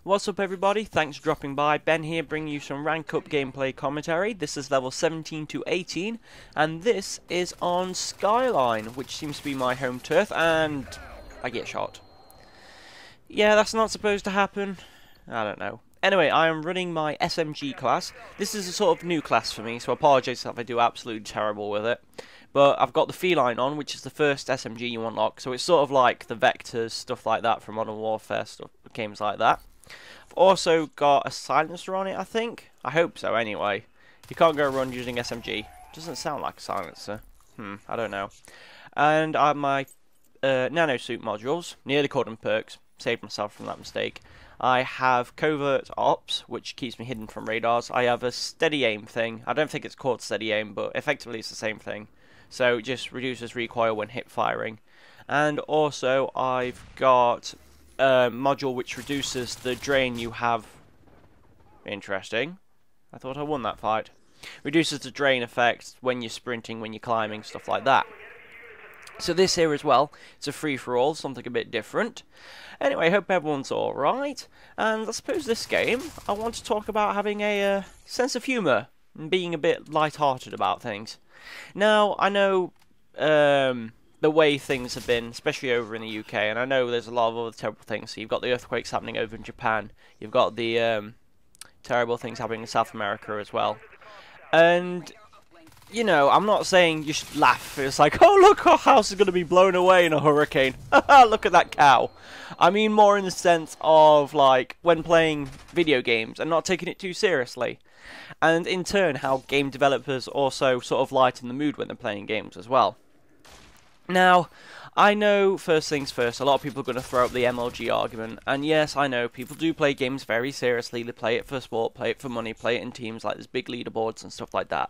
What's up everybody, thanks for dropping by. Ben here bringing you some rank up gameplay commentary. This is level 17 to 18 and this is on Skyline, which seems to be my home turf, and I get shot. Yeah, that's not supposed to happen. I don't know. Anyway, I am running my SMG class. This is a sort of new class for me, so I apologise if I do absolutely terrible with it. But I've got the Feline on, which is the first SMG you unlock, so it's sort of like the Vectors, stuff like that from Modern Warfare, stuff, games like that. I've also got a silencer on it, I think. I hope so, anyway. You can't go run using SMG. Doesn't sound like a silencer. I don't know. And I have my nano suit modules. Nearly called them perks. Saved myself from that mistake. I have covert ops, which keeps me hidden from radars. I have a steady aim thing. I don't think it's called steady aim, but effectively it's the same thing. So it just reduces recoil when hip firing. And also I've got module which reduces the drain you have. Interesting. I thought I won that fight. Reduces the drain effect when you're sprinting, when you're climbing, stuff like that. So this here as well, it's a free-for-all, something a bit different. Anyway, I hope everyone's alright. And I suppose this game, I want to talk about having a sense of humour and being a bit light-hearted about things. Now, I know the way things have been, especially over in the UK, and I know there's a lot of other terrible things. So you've got the earthquakes happening over in Japan, you've got the terrible things happening in South America as well. And, you know, I'm not saying you should laugh. It's like, oh look, our house is going to be blown away in a hurricane. Look at that cow. I mean more in the sense of, like, when playing video games and not taking it too seriously. And in turn, how game developers also sort of lighten the mood when they're playing games as well. Now, I know, first things first, a lot of people are going to throw up the MLG argument, and yes, I know, people do play games very seriously. They play it for sport, play it for money, play it in teams, like there's big leaderboards and stuff like that.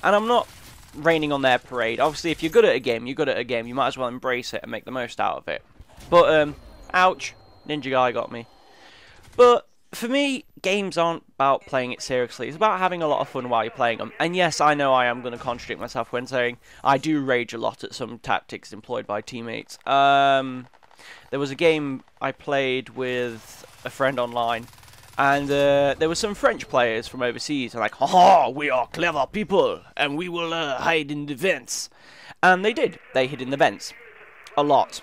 And I'm not raining on their parade. Obviously, if you're good at a game, you're good at a game. You might as well embrace it and make the most out of it. But, ouch, Ninja Guy got me. But, for me, games aren't about playing it seriously. It's about having a lot of fun while you're playing them. And yes, I know I am going to contradict myself when saying I do rage a lot at some tactics employed by teammates. There was a game I played with a friend online, and there were some French players from overseas, and like, haha, we are clever people, and we will hide in the vents. And they did. They hid in the vents. A lot.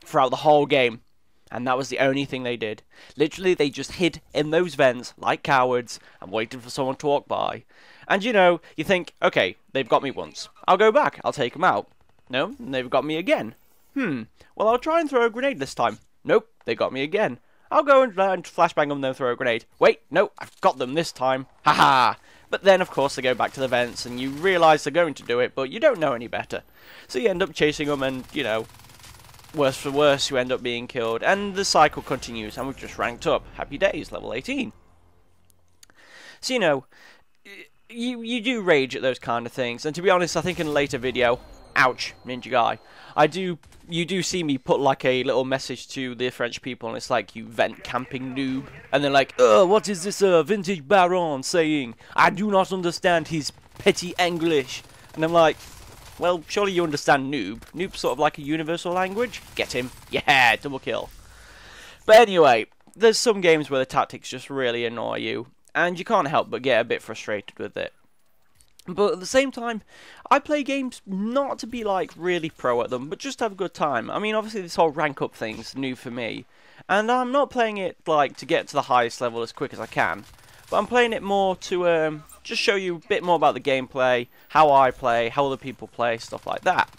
Throughout the whole game. And that was the only thing they did. Literally, they just hid in those vents like cowards and waited for someone to walk by. And you know, you think, okay, they've got me once. I'll go back. I'll take them out. No, they've got me again. Well, I'll try and throw a grenade this time. Nope, they got me again. I'll go and flashbang them, then throw a grenade. Wait, no, I've got them this time. Haha. But then, of course, they go back to the vents and you realise they're going to do it, but you don't know any better. So you end up chasing them and, you know, worse for worse, you end up being killed, and the cycle continues, and we've just ranked up. Happy days, level 18. So, you know, you do rage at those kind of things, and to be honest, I think in a later video, ouch, Ninja Guy, you do see me put like a little message to the French people, and it's like, you vent camping noob, and they're like, what is this vintage BAARON saying? I do not understand his petty English. And I'm like, well, surely you understand noob. Noob's sort of like a universal language. Get him. Yeah, double kill. But anyway, there's some games where the tactics just really annoy you, and you can't help but get a bit frustrated with it. But at the same time, I play games not to be like really pro at them, but just have a good time. I mean, obviously this whole rank up thing's new for me, and I'm not playing it like to get to the highest level as quick as I can. But I'm playing it more to just show you a bit more about the gameplay, how I play, how other people play, stuff like that.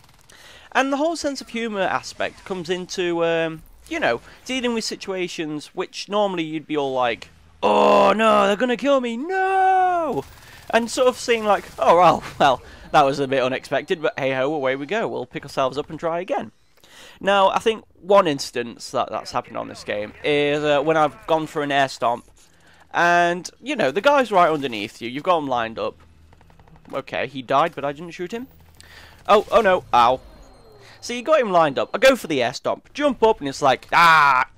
And the whole sense of humour aspect comes into, you know, dealing with situations which normally you'd be all like, oh no, they're going to kill me, no! And sort of seeing like, oh well, that was a bit unexpected, but hey ho, away we go, we'll pick ourselves up and try again. Now, I think one instance that's happened on this game is when I've gone for an air stomp. And, you know, the guy's right underneath you. You've got him lined up. Okay, he died, but I didn't shoot him. Oh no. Ow. So you got him lined up. I go for the air stomp. Jump up, and it's like,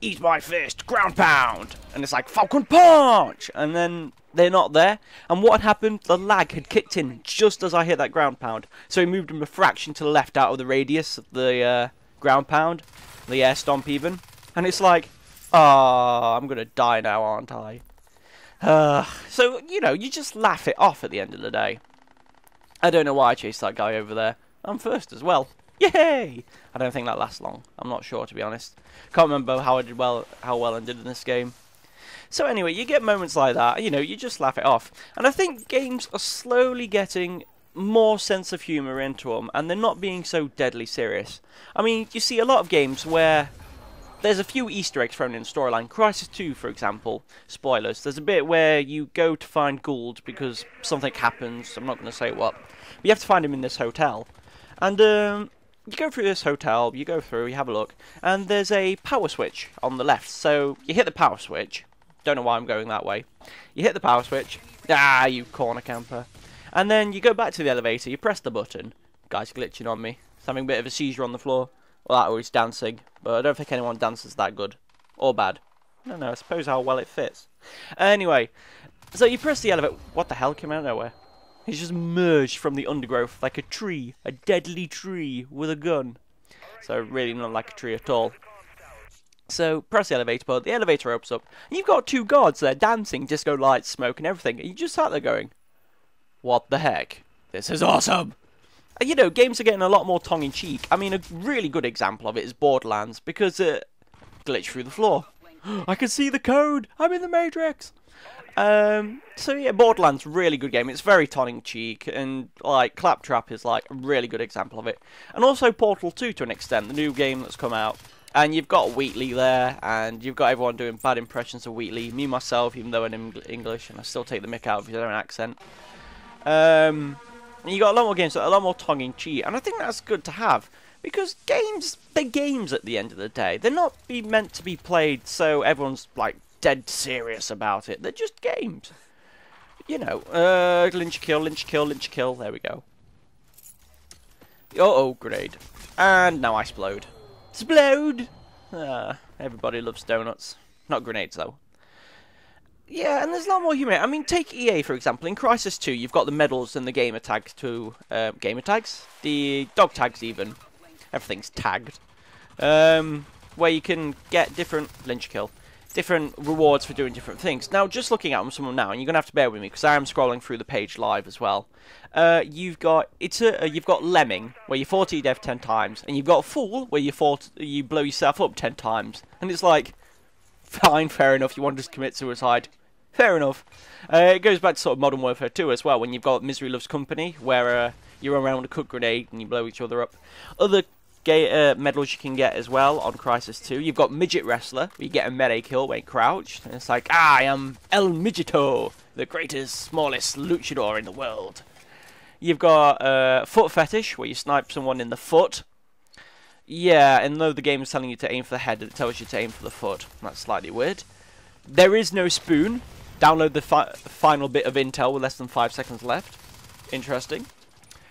eat my fist, ground pound. And it's like, Falcon punch. And then they're not there. And what had happened? The lag had kicked in just as I hit that ground pound. So he moved him a fraction to the left out of the radius of the ground pound. The air stomp even. And it's like, Oh, I'm gonna die now, aren't I? So, you know, you just laugh it off at the end of the day. I don't know why I chased that guy over there. I'm first as well. Yay! I don't think that lasts long. I'm not sure, to be honest. Can't remember how well I did in this game. So anyway, you get moments like that, you know, you just laugh it off. And I think games are slowly getting more sense of humour into them, and they're not being so deadly serious. I mean, you see a lot of games where there's a few Easter eggs thrown in the storyline. Crysis 2, for example, spoilers, there's a bit where you go to find Gould because something happens, I'm not going to say what, but you have to find him in this hotel. And you go through this hotel, you go through, you have a look, and there's a power switch on the left. So you hit the power switch. Don't know why I'm going that way. You hit the power switch. Ah, you corner camper. And then you go back to the elevator, you press the button. Guy's glitching on me. He's having a bit of a seizure on the floor. Well, that or he's dancing. But I don't think anyone dances that good. Or bad. I don't know, I suppose how well it fits. Anyway, so you press the elevator. What the hell came out of nowhere? He's just emerged from the undergrowth like a tree. A deadly tree with a gun. So really not like a tree at all. So, press the elevator button, the elevator opens up, and you've got two guards there dancing, disco lights, smoke and everything, and you just sat there going, what the heck? This is awesome! And you know, games are getting a lot more tongue-in-cheek. I mean, a really good example of it is Borderlands, because it glitched through the floor. I can see the code! I'm in the Matrix! So yeah, Borderlands, really good game. It's very tongue-in-cheek, and like Claptrap is like a really good example of it. And also Portal 2 to an extent, the new game that's come out. And you've got Wheatley there, and you've got everyone doing bad impressions of Wheatley. Me, myself, even though I'm English, and I still take the mick out of his own accent. You got a lot more games, a lot more tongue-in-cheek, and I think that's good to have. Because games, they're games at the end of the day. They're not meant to be played so everyone's, like, dead serious about it. They're just games. You know, lynch kill, lynch kill, lynch kill, there we go. Uh-oh, grenade. And now I explode. Explode! Everybody loves donuts. Not grenades, though. Yeah, and there's a lot more humour. I mean, take EA, for example. In Crysis 2, you've got the medals and the gamer tags to... gamer tags? The dog tags, even. Everything's tagged. Where you can get different... lynch kill. Different rewards for doing different things. Now, just looking at them now, and you're going to have to bear with me, because I am scrolling through the page live as well. You've got Lemming, where you 40 death 10 times, and you've got Fool, where you blow yourself up 10 times. And it's like, fine, fair enough, you want to just commit suicide. Fair enough. It goes back to sort of Modern Warfare 2 as well, when you've got Misery Loves Company, where you run around with a cook grenade and you blow each other up. Other medals you can get as well on Crysis 2. You've got Midget Wrestler, where you get a melee kill when crouched. And it's like, I am El Midgeto, the greatest, smallest luchador in the world. You've got Foot Fetish, where you snipe someone in the foot. Yeah, and though the game is telling you to aim for the head, it tells you to aim for the foot. That's slightly weird. There is no spoon. Download the final bit of intel with less than 5 seconds left. Interesting.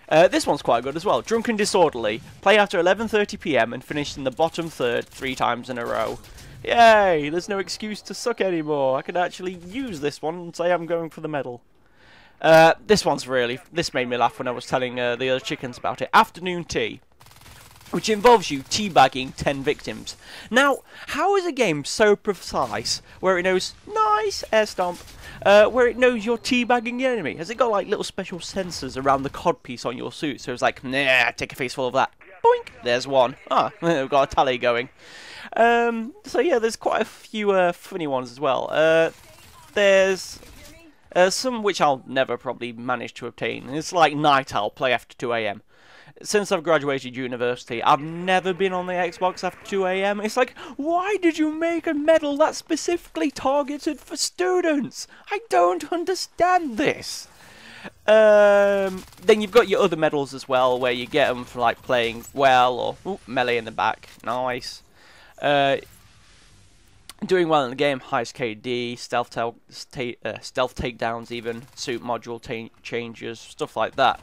This one's quite good as well. Drunken Disorderly. Play after 11:30 PM and finish in the bottom third 3 times in a row. Yay! There's no excuse to suck anymore. I can actually use this one and say I'm going for the medal. This made me laugh when I was telling the other chickens about it. Afternoon Tea, which involves you teabagging 10 victims. Now, how is a game so precise where it knows, nice, air stomp, where it knows you're teabagging the enemy? Has it got like little special sensors around the codpiece on your suit? So it's like, nah, take a face full of that. Boink, there's one. Ah, we've got a tally going. So yeah, there's quite a few funny ones as well. There's some which I'll never probably manage to obtain. It's like Night Owl, play after 2 AM. Since I've graduated university, I've never been on the Xbox after 2 AM. It's like, why did you make a medal that's specifically targeted for students? I don't understand this. Then you've got your other medals as well, where you get them for like playing well, or ooh, melee in the back, nice. Doing well in the game, highest KD, stealth takedowns even, suit module changes, stuff like that.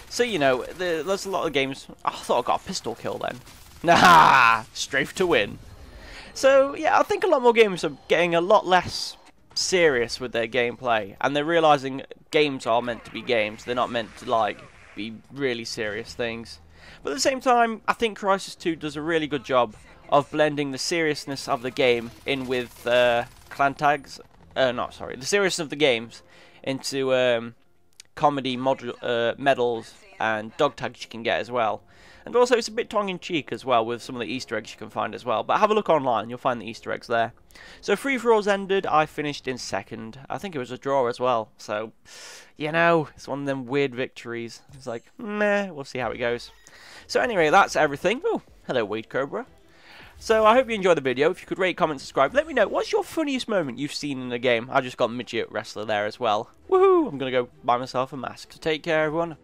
So, you know, there's a lot of games. I thought I got a pistol kill then. Nah, strafe to win. So, yeah, I think a lot more games are getting a lot less serious with their gameplay. And they're realising games are meant to be games. They're not meant to, like, be really serious things. But at the same time, I think Crysis 2 does a really good job of blending the seriousness of the game in with clan tags. The seriousness of the games into comedy medals and dog tags you can get as well. And also it's a bit tongue-in-cheek as well with some of the Easter eggs you can find as well. But have a look online, you'll find the Easter eggs there. So free-for-alls ended, I finished in second. I think it was a draw as well. So, you know, it's one of them weird victories. It's like, meh, we'll see how it goes. So anyway, that's everything. Oh, hello Weed Cobra. So I hope you enjoyed the video. If you could rate, comment, subscribe. Let me know, what's your funniest moment you've seen in the game? I just got Midget Wrestler there as well. Woohoo! I'm going to go buy myself a mask. So take care, everyone.